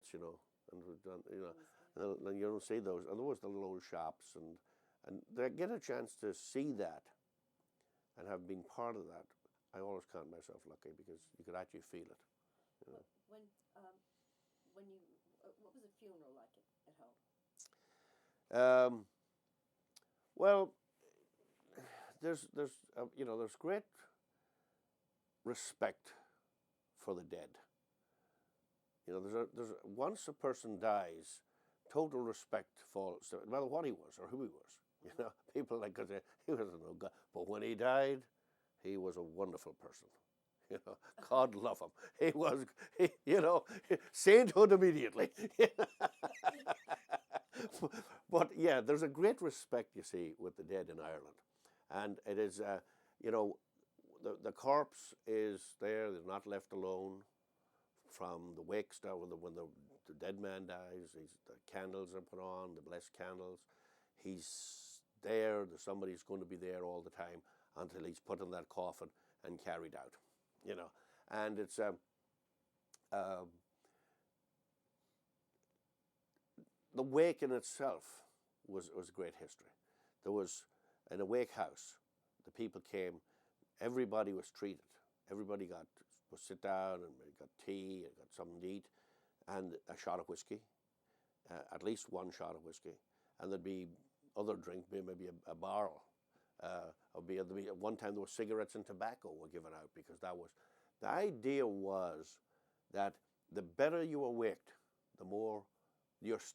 streets, and we've done, and you don't see those. And there was the little old shops, and they get a chance to see that, and have been part of that. I always count myself lucky because you could actually feel it. When you, what was a funeral like at home? Well, there's great respect for the dead. There's once a person dies, total respect falls, no matter what he was or who he was. People like could say he was no god, but when he died, he was a wonderful person. God love him. He was, sainthood immediately. But yeah, there's a great respect, you see, with the dead in Ireland, and it is, the corpse is there. They're not left alone. From the wake start, when the dead man dies, the candles are put on, the blessed candles. He's there. Somebody's going to be there all the time until he's put in that coffin and carried out. And it's the wake in itself was great history. There was in a wake house, the people came, everybody was treated. Everybody was sit down and got tea and got something to eat, and a shot of whiskey, at least one shot of whiskey, and there'd be other drink, maybe a barrel. One time there was cigarettes and tobacco were given out because the idea was that the better you were waked, the more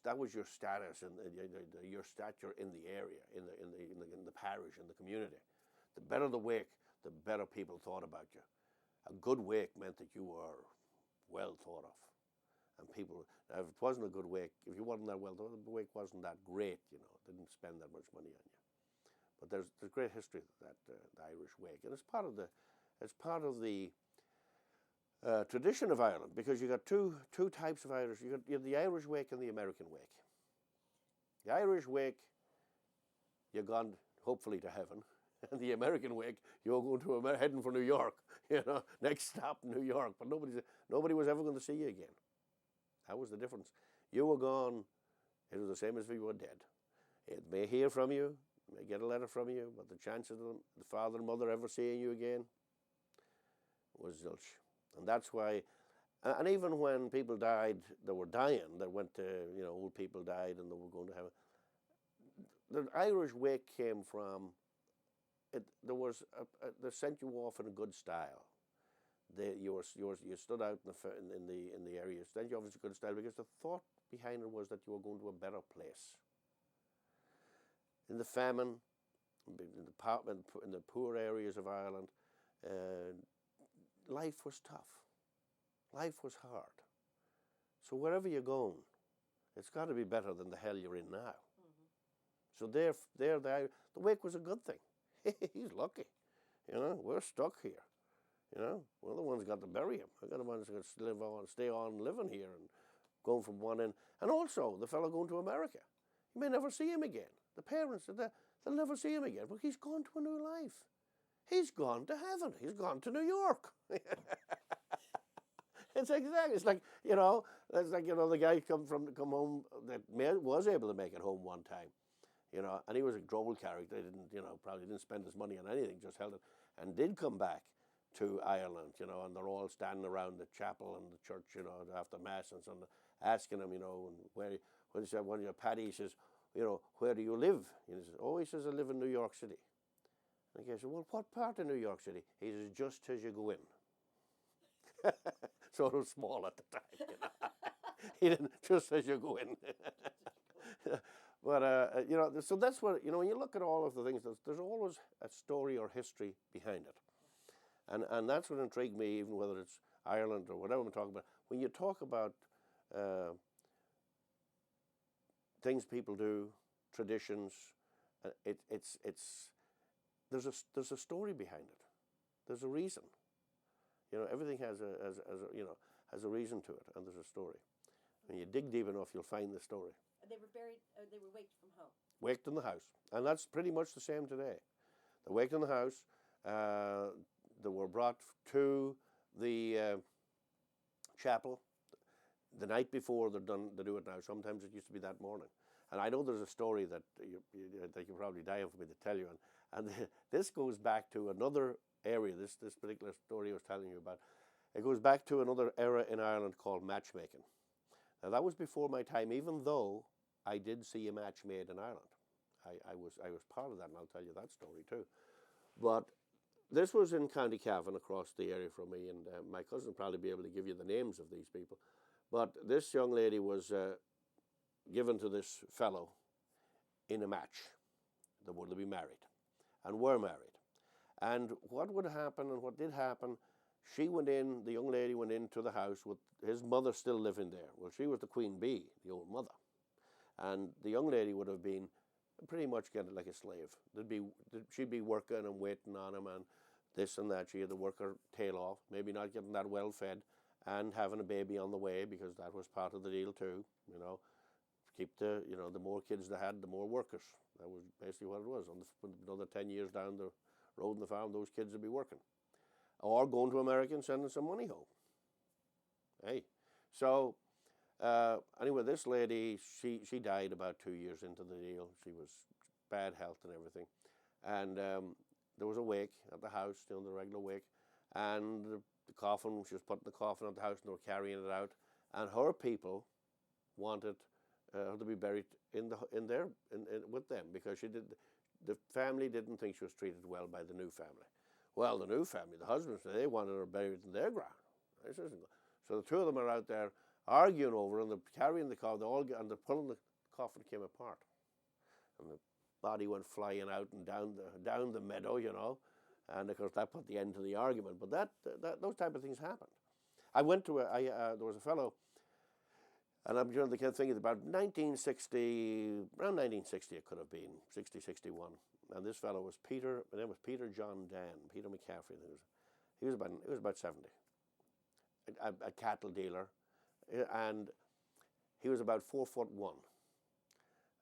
that was your status and your stature in the area, in the parish, in the community. The better the wake, the better people thought about you. A good wake meant that you were well thought of. And people, now if it wasn't a good wake, if you wasn't that well thought of, the wake wasn't that great, didn't spend that much money on you. But there's great history of that, the Irish wake. And it's part of the tradition of Ireland, because you got two types of Irish. You have the Irish wake and the American wake. The Irish wake, you're gone hopefully to heaven. And the American wake, you're going to heading for New York. Next stop New York. But nobody was ever going to see you again. That was the difference. You were gone. It was the same as if you were dead. It may hear from you, may get a letter from you, but the chances of the father and mother ever seeing you again was zilch. And that's why, and even when people died, they were dying, they went to, old people died and they were going to heaven. The Irish wake came from, they sent you off in a good style. You stood out in the area, you sent you off in a good style because the thought behind it was that you were going to a better place. In the famine, in the poor areas of Ireland, life was tough. Life was hard. So wherever you're going, it's got to be better than the hell you're in now. Mm-hmm. So the wake was a good thing. He's lucky. We're stuck here. We're the ones got to bury him. We're the ones got to stay on living here and going from one end. And also, the fellow going to America. You may never see him again. The parents, they'll never see him again. But he's gone to a new life. He's gone to heaven. He's gone to New York. It's exactly. It's like, the guy come home that was able to make it home one time. And he was a droll character. He didn't, probably didn't spend his money on anything, just held it, and did come back to Ireland, and they're all standing around the chapel and the church, after Mass and something, asking him, and when he said, one of your Paddy, he says, where do you live? He says, I live in New York City. And the guy said, well, what part of New York City? He says, just as you go in. So it was small at the time, He didn't, just as you go in. But, so that's what, when you look at all of the things, there's always a story or history behind it. And that's what intrigued me, even whether it's Ireland or whatever I'm talking about. When you talk about things people do, traditions, there's a story behind it. There's a reason. Everything has a reason to it, and there's a story. When you dig deep enough, you'll find the story. They were buried. They were waked from home. Waked in the house, and that's pretty much the same today. They're waked in the house. They were brought to the chapel. the night before they're done, they do it now. Sometimes it used to be that morning. And I know there's a story that that you probably die for me to tell you. And this goes back to another area, this particular story I was telling you about. It goes back to another era in Ireland called matchmaking. Now, that was before my time, even though I did see a match made in Ireland. I was part of that, and I'll tell you that story too. But this was in County Cavan, across the area from me, and my cousin will probably be able to give you the names of these people. But this young lady was given to this fellow in a match. They were to be married, and were married. And what would happen, and what did happen, she went in, the young lady went into the house with his mother still living there. Well, she was the queen bee, the old mother. And the young lady would have been pretty much getting like a slave. She'd be working and waiting on him and this and that. She had to work her tail off, maybe not getting that well fed, and having a baby on the way, because that was part of the deal too, you know. Keep the more kids they had, the more workers. That was basically what it was. Another 10 years down the road in the farm, those kids would be working. Or going to America and sending some money home. Hey. So, anyway, this lady, she died about 2 years into the deal. She was bad health and everything. And there was a wake at the house, the regular wake. And the coffin, she was putting the coffin at the house and they were carrying it out. And her people wanted her to be buried with them, because the family didn't think she was treated well by the new family. Well, the new family, the husbands, they wanted her buried in their ground. So the two of them are out there arguing over, and they're carrying the coffin, and they're pulling the coffin, came apart, and the body went flying out and down the meadow, you know, and of course that put the end to the argument. But that those type of things happened. I went to there was a fellow, and I'm thinking about 1960, around 1960 it could have been, 60, 61. And this fellow was Peter, his name was Peter John Dan, Peter McCaffrey. He was about 70, a cattle dealer, and he was about 4'1",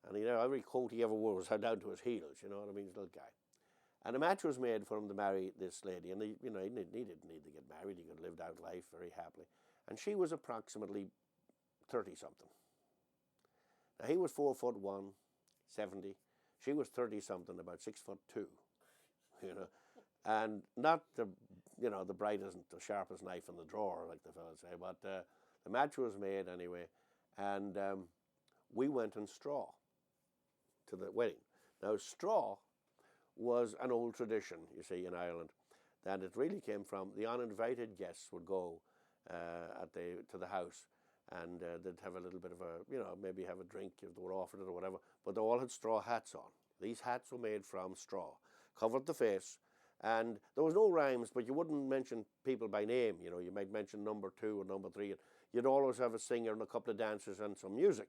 and every coat he ever wore was down to his heels. You know what I mean? This little guy. And a match was made for him to marry this lady, and he didn't need to get married. He could have lived out life very happily. And she was approximately 30-something. Now he was 4'1", 70. She was 30-something, about 6'2", you know, and not the brightest, the sharpest knife in the drawer, like the fellas say. But the match was made anyway, and we went in straw to the wedding. Now, straw was an old tradition, you see, in Ireland, that it really came from the uninvited guests would go to the house, and they'd have a little bit of maybe have a drink if they were offered it or whatever, but they all had straw hats on. These hats were made from straw, covered the face, and there was no rhymes, but you wouldn't mention people by name. You know, you might mention number 2 or number 3. You'd always have a singer and a couple of dancers and some music,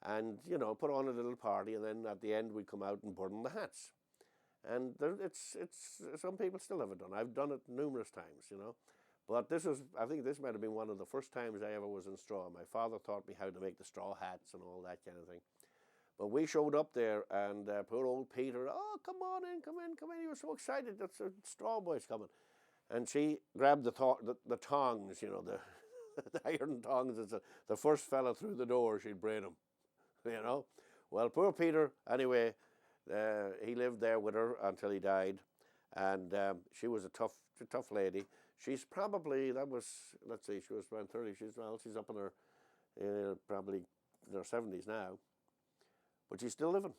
and put on a little party, and then at the end we'd come out and burn the hats. And it's some people still have it done. I've done it numerous times, But I think this might have been one of the first times I ever was in straw. My father taught me how to make the straw hats and all that kind of thing. But we showed up there, and poor old Peter, oh, come on in, come in. He was so excited that the straw boy's coming. And she grabbed the tongs, the iron tongs. It's the first fella through the door, she'd braid him, Well, poor Peter, anyway, he lived there with her until he died. And she was a tough lady. She's probably, let's see, she was around 30. She's up in her, probably in her 70s now. But she's still living.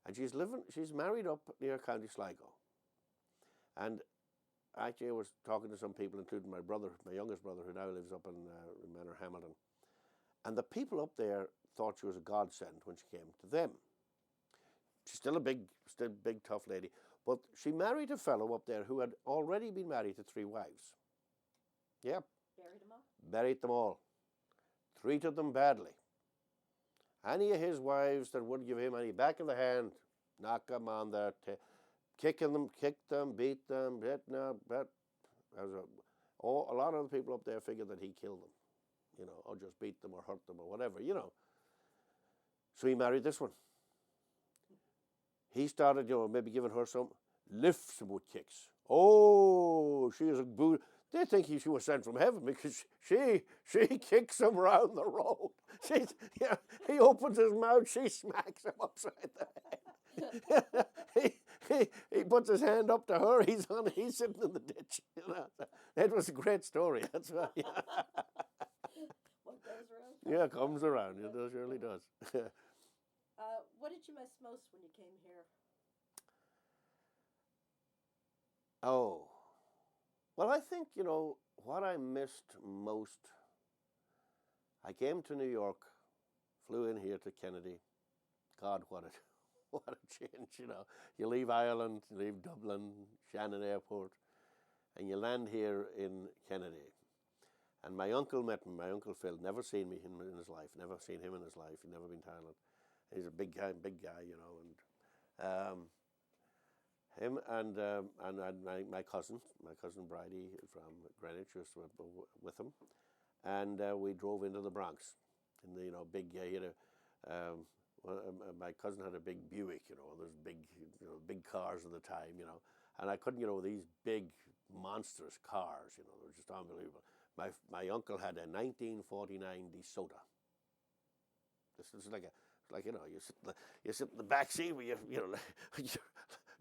And she's married up near County Sligo. And actually I was talking to some people, including my brother, my youngest brother, who now lives up in Manor Hamilton. And the people up there thought she was a godsend when she came to them. She's still a big, tough lady. But she married a fellow up there who had already been married to 3 wives. Yep. Buried them all? Buried them all. Treated them badly. Any of his wives that would give him any back of the hand, knock them on their kicked them, beat them, a lot of the people up there figured that he killed them, or just beat them or hurt them or whatever, So he married this one. He started, maybe giving her some lifts with kicks. Oh, she is They think she was sent from heaven because she kicks him around the road. She's, yeah, he opens his mouth, she smacks him upside the head. he puts his hand up to her. He's sitting in the ditch. You know, it was a great story. That's why. Yeah. What goes around? Yeah, comes around. It does, really does. What did you miss most when you came here? Oh, well, I think, what I missed most. I came to New York, flew in here to Kennedy. God, what a change, You leave Ireland, you leave Dublin, Shannon Airport, and you land here in Kennedy. And my uncle met me, my Uncle Phil, never seen me in his life, never seen him in his life. He'd never been to Ireland. He's a big guy, and him and my cousin Bridie from Greenwich was with him, and we drove into the Bronx. In the big, he had my cousin had a big Buick, those big cars of the time, and I couldn't, these big monstrous cars, they were just unbelievable. My uncle had a 1949 DeSoto. This is like you sit in the back seat with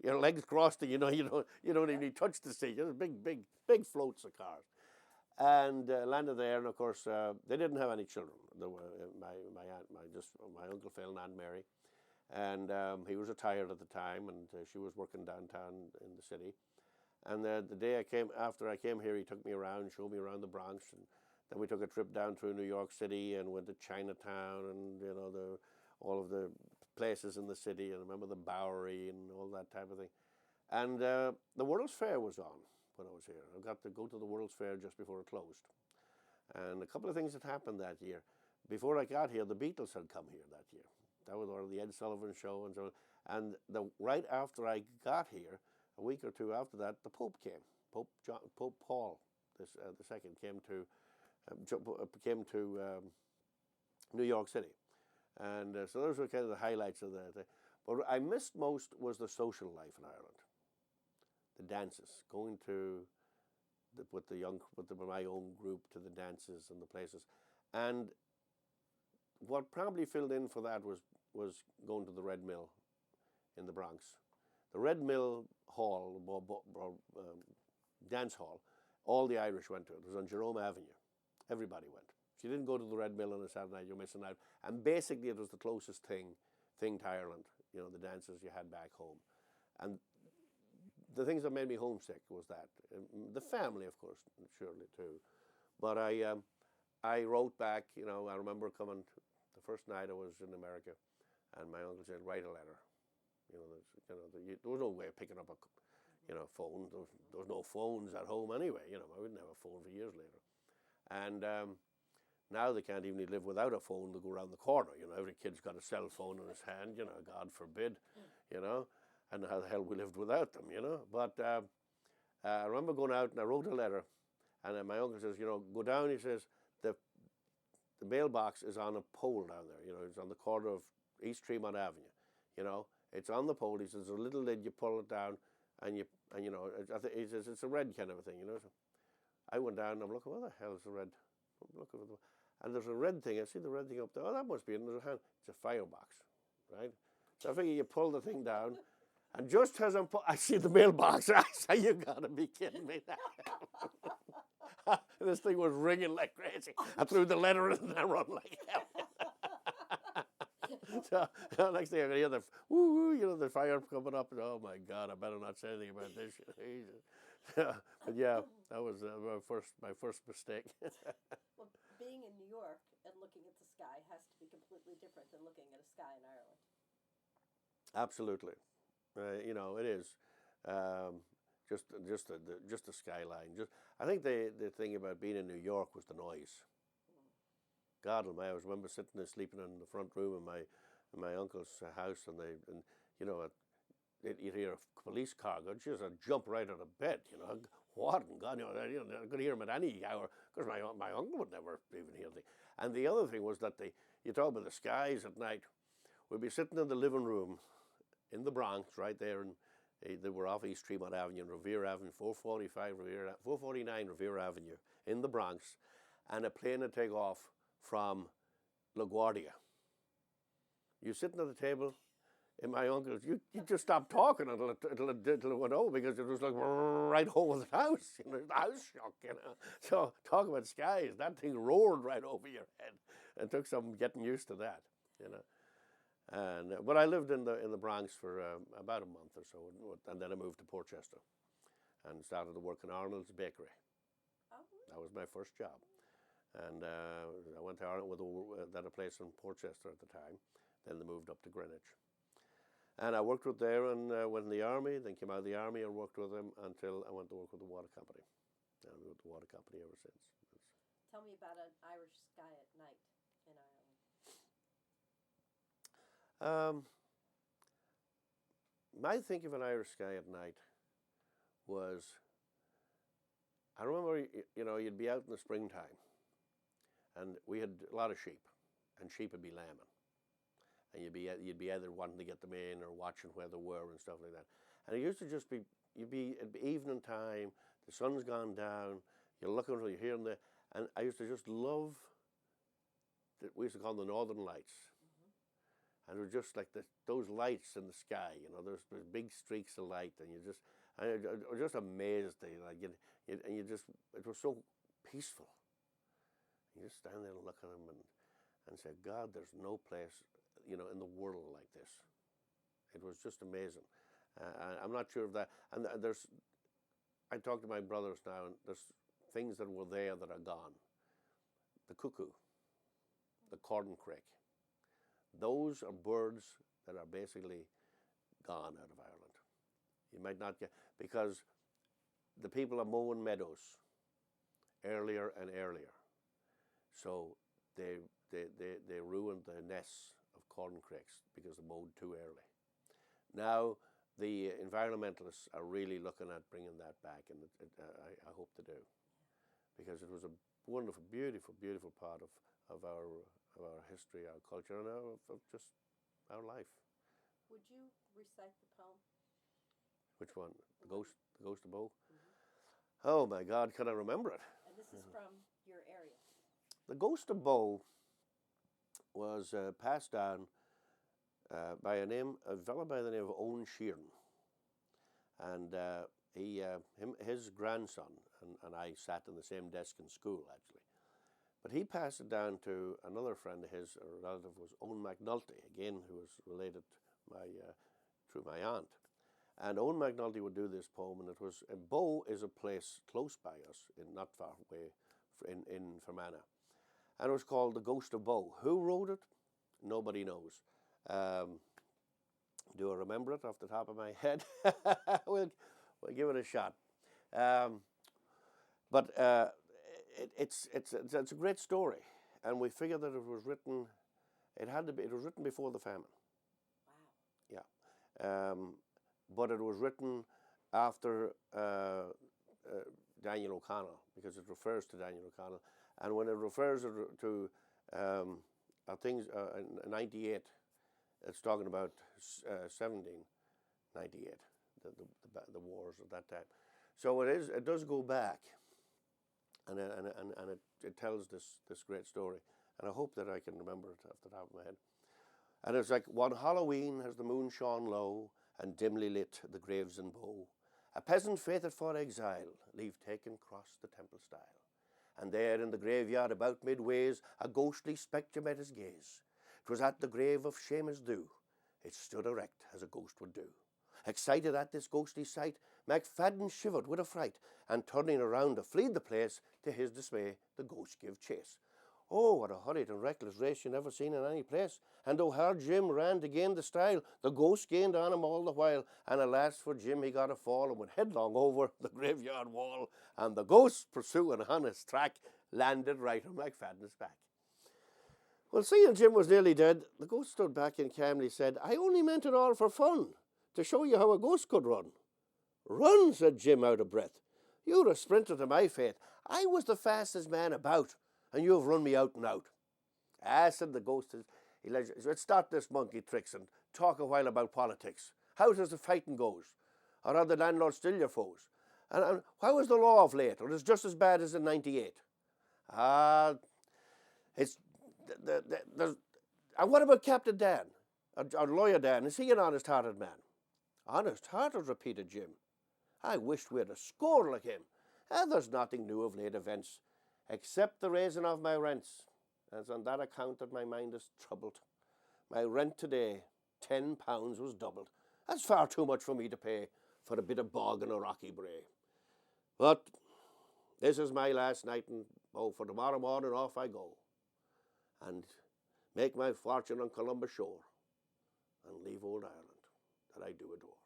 your legs crossed, and you don't even touch the seat. There's big floats of cars, and landed there. And of course, they didn't have any children. There were my Uncle Phil and Aunt Mary, and he was retired at the time, and she was working downtown in the city. And the day after I came here, he took me around, showed me around the Bronx, and then we took a trip down through New York City and went to Chinatown and all of the places in the city, and I remember the Bowery and all that type of thing. And the World's Fair was on when I was here. I got to go to the World's Fair just before it closed. And a couple of things had happened that year. Before I got here, the Beatles had come here that year. That was the Ed Sullivan Show and so on. And right after I got here, a week or two after that, the Pope came. Pope Paul the second came to New York City. And so those were kind of the highlights of that. But what I missed most was the social life in Ireland, the dances, going to with my own group to the dances and the places, and what probably filled in for that was going to the Red Mill in the Bronx, the Red Mill Hall, dance hall. All the Irish went to it. It was on Jerome Avenue. Everybody went. If you didn't go to the Red Mill on a Saturday night, you're missing out. And basically, it was the closest thing to Ireland. The dances you had back home, and the things that made me homesick was that the family, of course, surely too. But I wrote back. I remember coming the first night I was in America, and my uncle said, "Write a letter." There was no way of picking up a phone. There was no phones at home anyway. I wouldn't have a phone for years later, and. Now they can't even live without a phone to go around the corner. Every kid's got a cell phone in his hand, God forbid, and how the hell we lived without them, But I remember going out and I wrote a letter, and my uncle says, go down, he says, the mailbox is on a pole down there, it's on the corner of East Tremont Avenue, it's on the pole. He says, there's a little lid, you pull it down, and he says, it's a red kind of a thing, So I went down and I'm looking, what the hell is the red? I'm looking for and there's a red thing. I see the red thing up there. Oh, that must be it. And there's a hand. It's a firebox, right? So I figure you pull the thing down, and just as I see the mailbox. I say, you gotta be kidding me! This thing was ringing like crazy. I threw the letter in and I run like hell. So next thing I can hear the woo, the fire coming up. And, oh my God! I better not say anything about this. But yeah, that was my first mistake. Well, being in New York and looking at the sky has to be completely different than looking at a sky in Ireland. Absolutely, it is. Just the skyline. I think the thing about being in New York was the noise. God Almighty, I remember sitting there sleeping in the front room in my uncle's house, and you'd hear a police car go, geez, I'd jump right out of bed, what in God, I could hear him at any hour, because my uncle would never even hear the. And the other thing was that you talk about the skies at night. We'd be sitting in the living room in the Bronx, right there They were off East Tremont Avenue and Revere Avenue, 449 Revere Avenue in the Bronx, and a plane would take off from LaGuardia. You sitting at the table, and my uncle's, you just stopped talking until it went over, because it was like right over the house, the house shook. So talk about skies, that thing roared right over your head. It took some getting used to that. And but I lived in the Bronx for about a month or so, and then I moved to Portchester and started to work in Arnold's Bakery. Oh. That was my first job. And I went to Arnold that a place in Portchester at the time. Then they moved up to Greenwich. And I worked with there and went in the army, then came out of the army and worked with them until I went to work with the water company. And I've been with the water company ever since. Tell me about an Irish sky at night in Ireland. My thinking of an Irish sky at night was, I remember, you'd be out in the springtime, and we had a lot of sheep, and sheep would be lambing. And you'd be either wanting to get them in or watching where they were and stuff like that. And it used to just be, it'd be evening time, the sun's gone down, you're looking, you're hearing and I used to just love, we used to call them the Northern Lights. Mm-hmm. And it was just like those lights in the sky, there's big streaks of light, and I was just amazed, it was so peaceful. You just stand there and look at them and say, God, there's no place in the world like this. It was just amazing. I'm not sure of that. And I talk to my brothers now, and there's things that were there that are gone. The cuckoo, the corncrake. Those are birds that are basically gone out of Ireland. You might not get, because the people are mowing meadows earlier and earlier. So they ruined the nests of corncrakes because they mowed too early. Now the environmentalists are really looking at bringing that back, and I hope to do, because it was a wonderful, beautiful, beautiful part of our history, our culture, and of just our life. Would you recite the poem? Which one? The Ghost of Bow? Mm-hmm. Oh my God, can I remember it? And this is from your area. The Ghost of Bow was passed down by a fellow by the name of Owen Sheeran, and his grandson and I sat in the same desk in school, actually. But he passed it down to another friend of his, a relative, was Owen McNulty, again, who was related through my aunt. And Owen McNulty would do this poem, and it was, Bow is a place close by us, not far away, in Fermanagh. And it was called The Ghost of Bow. Who wrote it? Nobody knows. Do I remember it off the top of my head? We'll give it a shot. But it's a great story, and we figured that it was written. It was written before the famine. Wow. Yeah. But it was written after Daniel O'Connell, because it refers to Daniel O'Connell. And when it refers to things in 98, it's talking about 1798, the wars at that time. So it does go back, and it tells this great story. And I hope that I can remember it off the top of my head. And it's like, one Halloween as the moon shone low, and dimly lit the graves in Bow, a peasant fated for exile, leave taken cross the temple stile. And there in the graveyard about midways, a ghostly spectre met his gaze. 'Twas at the grave of Seamus Dhu, it stood erect as a ghost would do. Excited at this ghostly sight, McFadden shivered with affright, and turning around to flee the place, to his dismay the ghost gave chase. Oh, what a hurried and reckless race you never seen in any place. And though hard Jim ran to gain the stile, the ghost gained on him all the while. And alas for Jim, he got a fall and went headlong over the graveyard wall. And the ghost, pursuing on his track, landed right on McFadden's back. Well, seeing Jim was nearly dead, the ghost stood back and calmly said, I only meant it all for fun, to show you how a ghost could run. Run, said Jim out of breath. You're a sprinter to my faith. I was the fastest man about, and you have run me out and out. Ah, said the ghost, let's start this monkey tricks and talk a while about politics. How does the fighting goes? or are the landlords still your foes? And how was the law of late? Or is it just as bad as in 98? It's there's, and what about Captain Dan, or Lawyer Dan? Is he an honest-hearted man? Honest-hearted, repeated Jim. I wished we had a score like him. And there's nothing new of late events, except the raising of my rents. And it's on that account that my mind is troubled. My rent today, £10 was doubled. That's far too much for me to pay for a bit of bog and a rocky brae. But this is my last night, and for tomorrow morning off I go, and make my fortune on Columbus shore, and leave old Ireland that I do adore.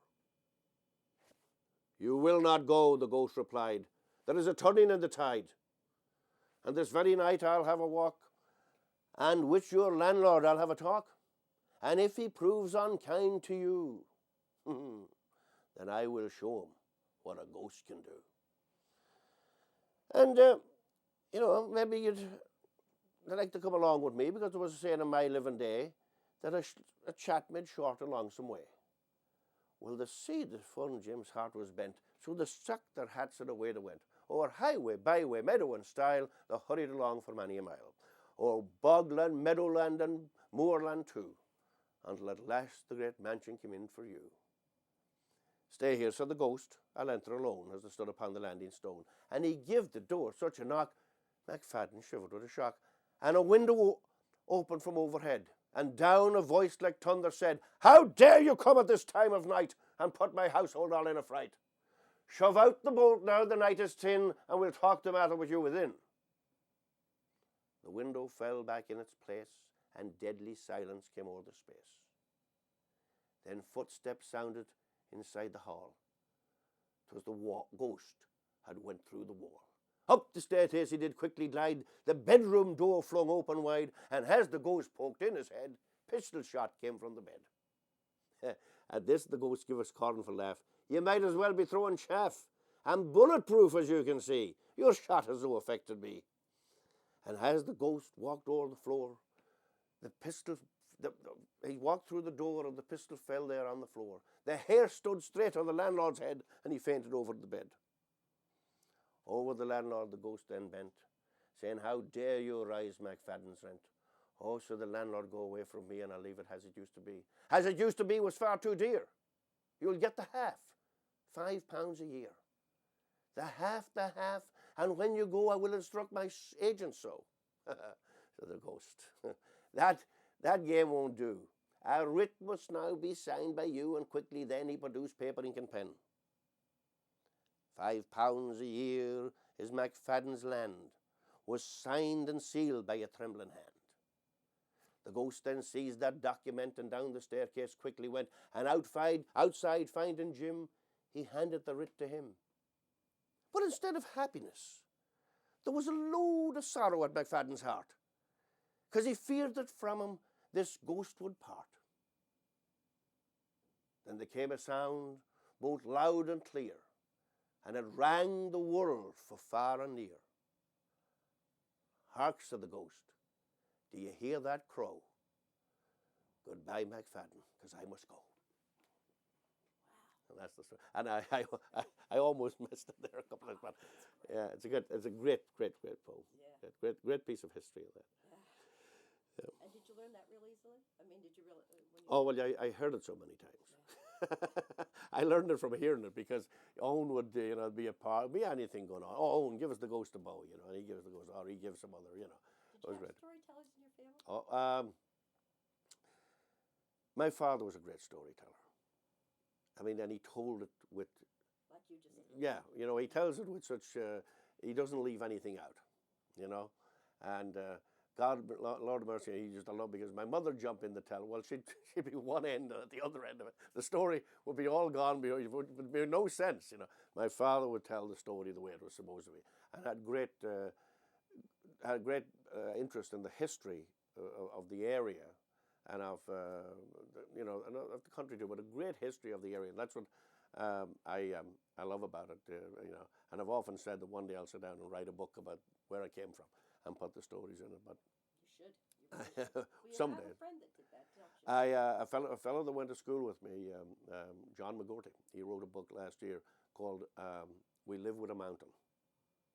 You will not go, the ghost replied. There is a turning in the tide, and this very night I'll have a walk, and with your landlord I'll have a talk, and if he proves unkind to you, then I will show him what a ghost can do. And, maybe you'd like to come along with me, because there was a saying in my living day that a chat made short along some way. Well, to see the fun Jim's heart was bent, so they stuck their hats and away they went. O'er highway, byway, meadow and stile, they hurried along for many a mile. O'er bogland, meadowland and moorland too, until at last the great mansion came in for you. Stay here, said the ghost, I'll enter alone, as they stood upon the landing stone. And he gave the door such a knock, McFadden shivered with a shock, and a window opened from overhead, and down a voice like thunder said, How dare you come at this time of night, and put my household all in a fright? Shove out the bolt now, the night is thin, and we'll talk the matter with you within. The window fell back in its place, and deadly silence came o'er the space. Then footsteps sounded inside the hall. 'Twas the ghost had went through the wall. Up the staircase he did quickly glide, the bedroom door flung open wide, and as the ghost poked in his head, pistol shot came from the bed. At this the ghost gave a scornful laugh. You might as well be throwing chaff. I'm bulletproof, as you can see. Your shot has no affected me. And as the ghost walked over the floor, he walked through the door, and the pistol fell there on the floor. The hair stood straight on the landlord's head, and he fainted over the bed. Over the landlord the ghost then bent, saying, How dare you rise McFadden's rent? Oh, so the landlord go away from me, and I'll leave it as it used to be. As it used to be was far too dear. You'll get the half, £5 a year. The half, and when you go I will instruct my agent so. Said the ghost. That game won't do. A writ must now be signed by you, and quickly then he produced paper, ink and pen. £5 a year is McFadden's land, was signed and sealed by a trembling hand. The ghost then seized that document, and down the staircase quickly went, and outside finding Jim, he handed the writ to him. But instead of happiness, there was a load of sorrow at McFadden's heart, because he feared that from him this ghost would part. Then there came a sound both loud and clear, and it rang the world for far and near. Hark, said the ghost, do you hear that crow? Goodbye, McFadden, because I must go. And that's the story. And I almost missed it there a couple of times. Yeah, it's a great poem. Yeah. Great piece of history of that. Yeah. And did you learn that real easily? I mean, did you really? Oh well, I heard it so many times. Yeah. I learned it from hearing it, because Owen would be anything going on. Oh, Owen, give us the ghost a bow, and he gives the ghost, or he gives some other, Did you have great. storytellers in your family? My father was a great storyteller. I mean, and he told it with, like you just said. Yeah, he tells it with such, he doesn't leave anything out, and God, Lord of mercy, he just loved, because my mother jumped in to tell. Well, she'd be one end, and at the other end of it, the story would be all gone. It would be no sense, My father would tell the story the way it was supposed to be, and had great interest in the history of the area, and of and of the country too. But a great history of the area, and that's what I love about it. And I've often said that one day I'll sit down and write a book about where I came from and put the stories in it. But you should. You Well, you Someday. have a friend that did that, don't you? A fellow that went to school with me, John McGovern, he wrote a book last year called "We Live with a Mountain,"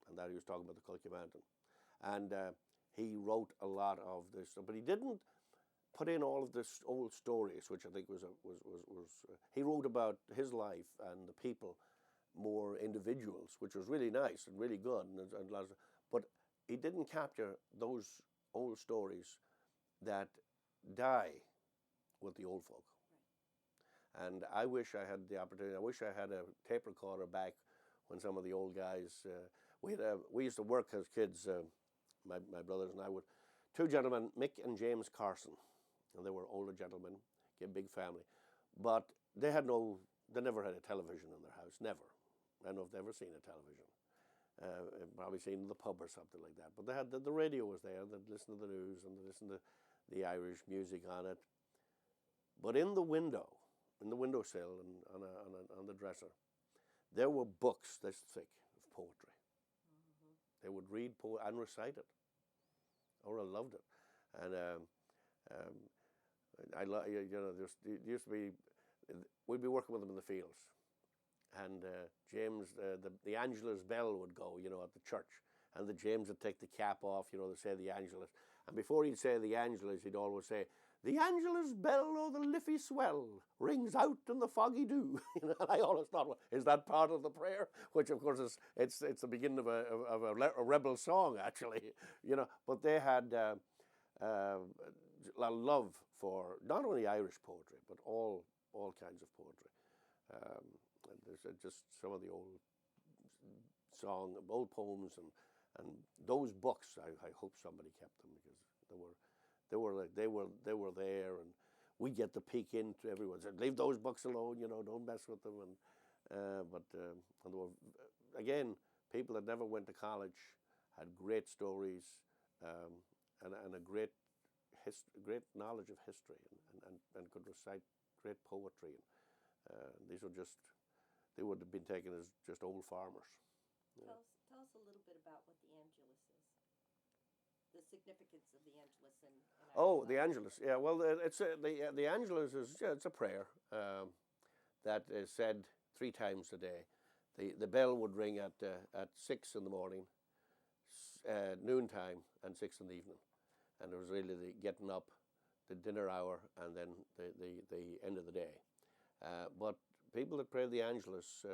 and that he was talking about the Culky Mountain, and he wrote a lot of this, but he didn't put in all of this old stories, which I think was he wrote about his life and the people, more individuals, which was really nice and really good, and lots of, but he didn't capture those old stories that die with the old folk. Right. And I wish I had the opportunity. I wish I had a tape recorder back when some of the old guys. We used to work as kids. My brothers and I would. Two gentlemen, Mick and James Carson, and they were older gentlemen, a big family, but they never had a television in their house, never. I don't know if they've ever seen a television. Probably seen in the pub or something like that. But they had the radio was there. They'd listen to the news and they'd listen to the Irish music on it. But in the windowsill and on the dresser, there were books this thick of poetry. Mm-hmm. They would read and recite it. Oh, I loved it. And there used to be, we'd be working with them in the fields. And James, the Angelus bell would go, at the church. And the James would take the cap off, to say the Angelus. And before he'd say the Angelus, he'd always say, "The Angelus bell o' the Liffey swell rings out in the foggy dew." And I always thought, well, is that part of the prayer? Which, of course, it's the beginning of a rebel song, actually. But they had a love for not only Irish poetry, but all kinds of poetry. And there's just some of the old old poems and those books. I hope somebody kept them because they were there, and we get to peek into. Everyone said, "Leave those books alone, don't mess with them." And and there were, again, people that never went to college had great stories and a great knowledge of history and could recite great poetry. These were they would have been taken as just old farmers. Yeah. Tell us a little bit about what the Angelus is. The significance of the Angelus in Oh, the Angelus. Yeah, well, the Angelus it's a prayer that is said 3 times a day. The bell would ring at 6 in the morning, noontime, and 6 in the evening, and it was really the getting up, the dinner hour, and then the end of the day. But people that pray the Angelus,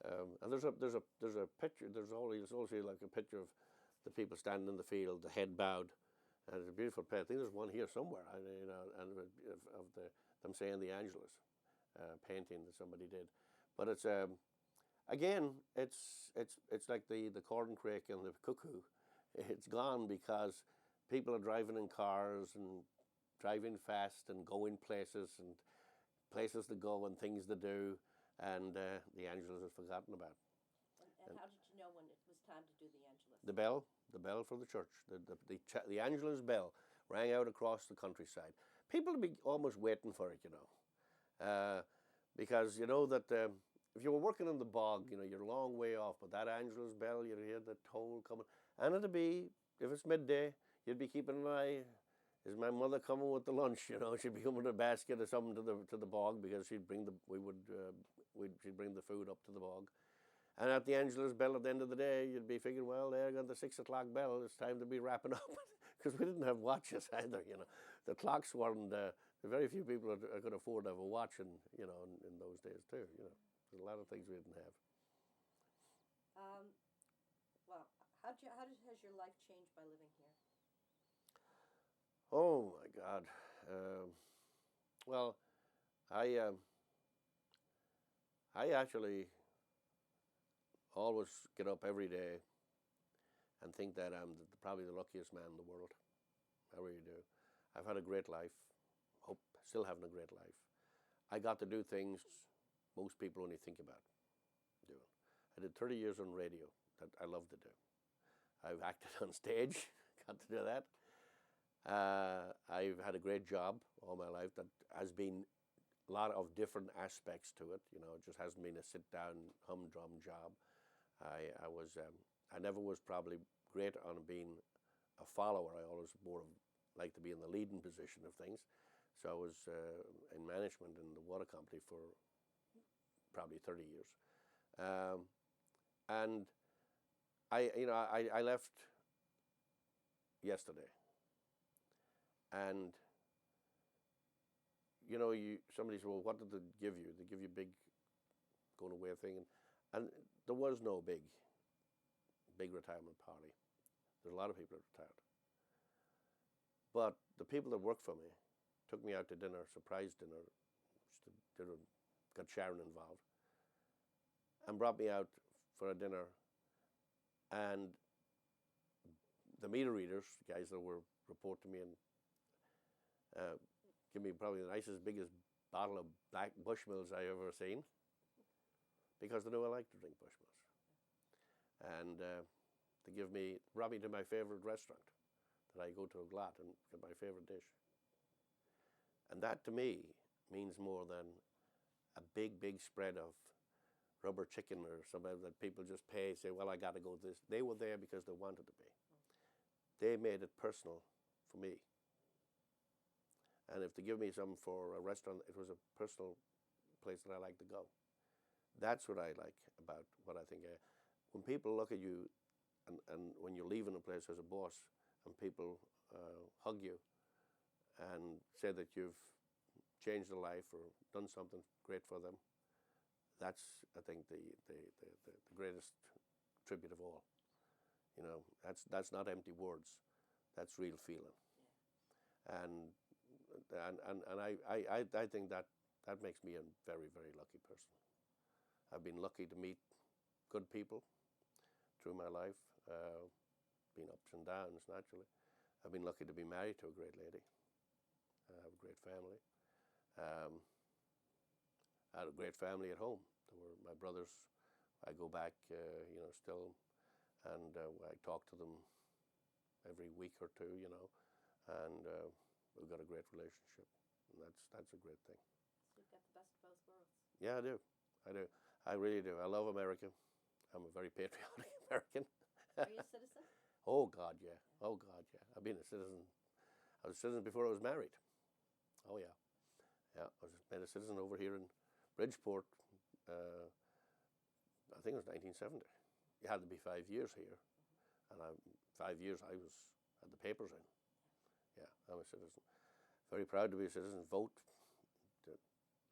and there's a picture. There's always like a picture of the people standing in the field, the head bowed, and it's a beautiful pair. I think there's one here somewhere, and of them saying the Angelus, painting that somebody did. But it's again, it's like the corncrake and the cuckoo. It's gone because people are driving in cars and driving fast and going places and places to go and things to do, and the Angelus is forgotten about. And how did you know when it was time to do the Angelus? The bell for the church, the Angelus bell rang out across the countryside. People would be almost waiting for it, because that if you were working in the bog, you're a long way off, but that Angelus bell, you'd hear the toll coming, and it'd be, if it's midday, you'd be keeping an eye. Is my mother coming with the lunch? She'd be coming with a basket or something to the bog because she'd bring the food up to the bog. And at the Angelus bell at the end of the day, you'd be figuring, well, there got the 6 o'clock bell. It's time to be wrapping up, because we didn't have watches either. The clocks weren't. Very few people could afford to have a watch in those days too. There's a lot of things we didn't have. Well, has your life changed by living here? Oh my God! Well, I actually always get up every day and think that I'm probably the luckiest man in the world. I really do. I've had a great life. Hope still having a great life. I got to do things most people only think about doing. I did 30 years on radio that I love to do. I've acted on stage, got to do that. I've had a great job all my life that has been a lot of different aspects to it. It just hasn't been a sit-down, humdrum job. I never was probably great on being a follower. I always more like to be in the leading position of things. So I was in management in the water company for probably 30 years. And I left yesterday. And, somebody said, well, what did they give you? They give you a big going away thing. And there was no big retirement party. There's a lot of people that retired. But the people that worked for me took me out to dinner, surprise dinner, got Sharon involved, and brought me out for a dinner. And the meter readers, guys that were report to me and give me probably the nicest, biggest bottle of black Bushmills I ever seen, because they knew I liked to drink Bushmills. And they brought me to my favorite restaurant that I go to a lot and get my favorite dish. And that to me means more than a big spread of rubber chicken or something that people just pay, say, well, I got to go to this. They were there because they wanted to be. They made it personal for me. And if they give me something for a restaurant, it was a personal place that I like to go. That's what I like about what I think. When people look at you and when you're leaving a place as a boss and people hug you and say that you've changed their life or done something great for them, that's, I think, the greatest tribute of all. That's not empty words. That's real feeling. Yeah. And I think that makes me a very, very lucky person. I've been lucky to meet good people through my life, been ups and downs naturally. I've been lucky to be married to a great lady. I have a great family. I had a great family at home. There were my brothers. I go back, still, and I talk to them every week or two, and we've got a great relationship, and that's a great thing. So you've got the best of both worlds. Yeah, I do. I really do. I love America. I'm a very patriotic American. Are you a citizen? Oh God, yeah. Oh God, yeah. I've been a citizen. I was a citizen before I was married. Oh yeah. Yeah, I was made a citizen over here in Bridgeport. I think it was 1970. You had to be 5 years here, and 5 years I had the papers in. Yeah, I'm a citizen. Very proud to be a citizen. Vote,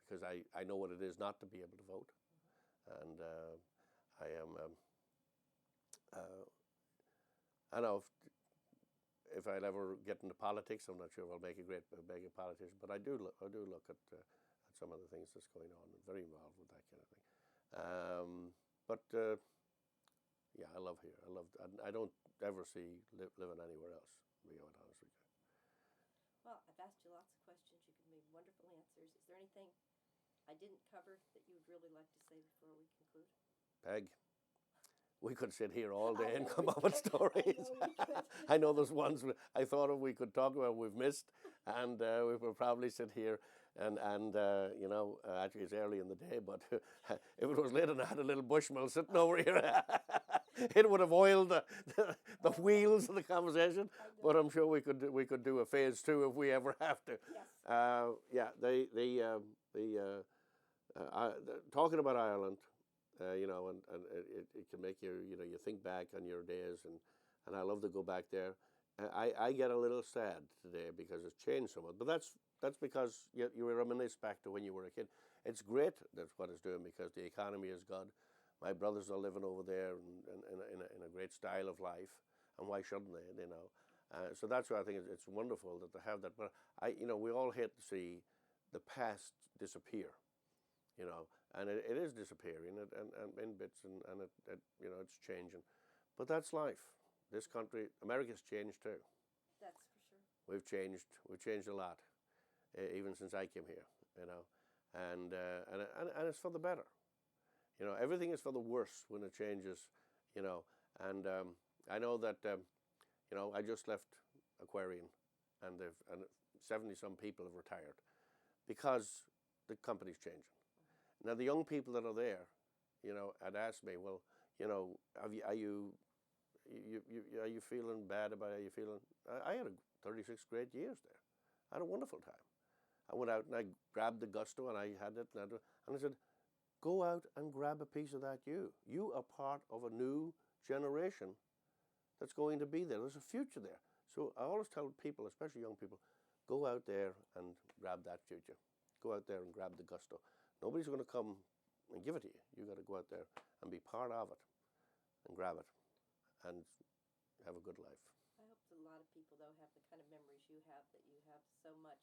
because I know what it is not to be able to vote, and I am. I know if I'll ever get into politics, I'm not sure if I'll make a politician, but I do look at some of the things that's going on. I'm very involved with that kind of thing. Yeah, I love here. I don't ever see living anywhere else, to be quite honest with you. Well, I've asked you lots of questions. You gave me wonderful answers. Is there anything I didn't cover that you would really like to say before we conclude? Peg, we could sit here all day and come up with stories. I know there's ones I thought of we could talk about we've missed, and we will probably sit here and actually it's early in the day, but if it was late and I had a little Bushmill sitting over here, it would have oiled the wheels of the conversation. But I'm sure we could do a phase 2 if we ever have to. Yes. Talking about Ireland. And it can make you think back on your days, and I love to go back there. I get a little sad today because it's changed so much, but that's because you reminisce back to when you were a kid. It's great that's what it's doing because the economy is good. My brothers are living over there in a great style of life, and why shouldn't they? So that's why I think it's wonderful that they have that. But we all hate to see the past disappear. And it is disappearing and in bits, and it's changing. But that's life. This country, America's changed too. That's for sure. We've changed a lot, even since I came here, and it's for the better. Everything is for the worse when it changes, and I know that, I just left Aquarian, and 70-some people have retired because the company's changing. Now the young people that are there, had asked me, well, are you feeling bad about it? Are you feeling? I had a 36 great years there. I had a wonderful time. I went out and I grabbed the Gusto and I had it and I said, go out and grab a piece of that you. You are part of a new generation that's going to be there. There's a future there. So I always tell people, especially young people, go out there and grab that future. Go out there and grab the Gusto. Nobody's going to come and give it to you. You got to go out there and be part of it and grab it and have a good life. I hope that a lot of people, though, have the kind of memories you have, that you have so much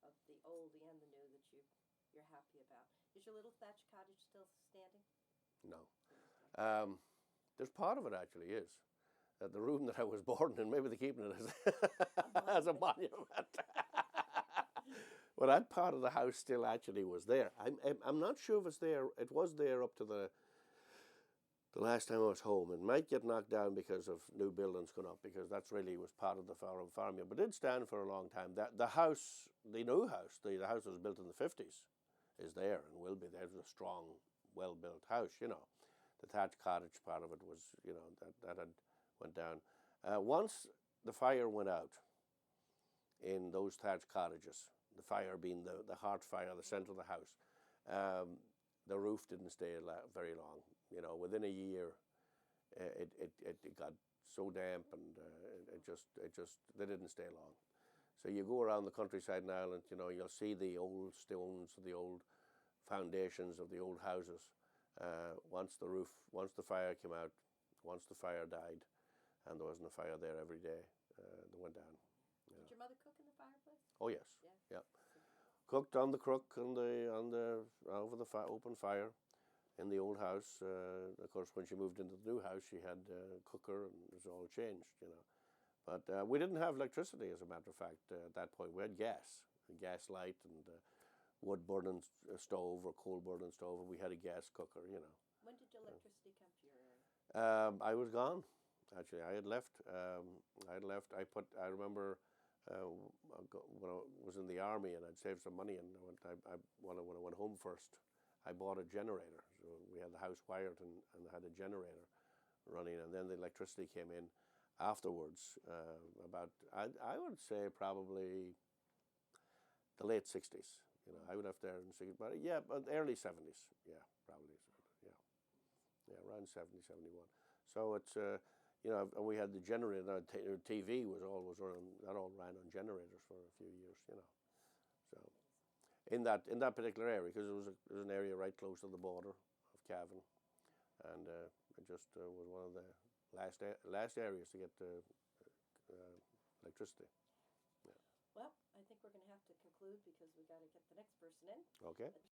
of the old and the new that you're happy about. Is your little thatched cottage still standing? No. There's part of it actually is. The room that I was born in, maybe they're keeping it as a monument. Well, that part of the house still actually was there. I'm not sure if it's there. It was there up to the last time I was home. It might get knocked down because of new buildings going up, because that's really was part of the farm yard. But it did stand for a long time. The house, the new house, the house that was built in the 50s, is there and will be there. It's a strong, well-built house, you know. The thatched cottage part of it was, you know, that had went down. Once the fire went out in those thatched cottages, the fire being the heart fire, the center of the house, the roof didn't stay very long. You know, within a year, it got so damp and they didn't stay long. So you go around the countryside in Ireland, you know, you'll see the old stones, the old foundations of the old houses. Once the fire came out, once the fire died, and there wasn't a fire there every day, they went down. Did your mother cook in the fireplace? Oh yes, yeah. Cooked on the crook over the open fire in the old house. Of course, when she moved into the new house, she had a cooker, and it was all changed, you know. But we didn't have electricity, as a matter of fact, at that point. We had gas light, and wood burning stove or coal burning stove, and we had a gas cooker, you know. When did electricity come to your area? I was gone. Actually, I had left. I remember when I was in the army and I'd saved some money, and when I went home first, I bought a generator. So we had the house wired and had a generator running, and then the electricity came in afterwards. I would say probably the late 60s. You know, I would have there in the 60s, but early 70s. Yeah, probably. Yeah, around 70, 71. So it's you know, and we had the generator. TV was always running. That all ran on generators for a few years. You know, so in that particular area, because it was an area right close to the border of Cavan, and it just was one of the last areas to get electricity. Yeah. Well, I think we're going to have to conclude because we got to get the next person in. Okay.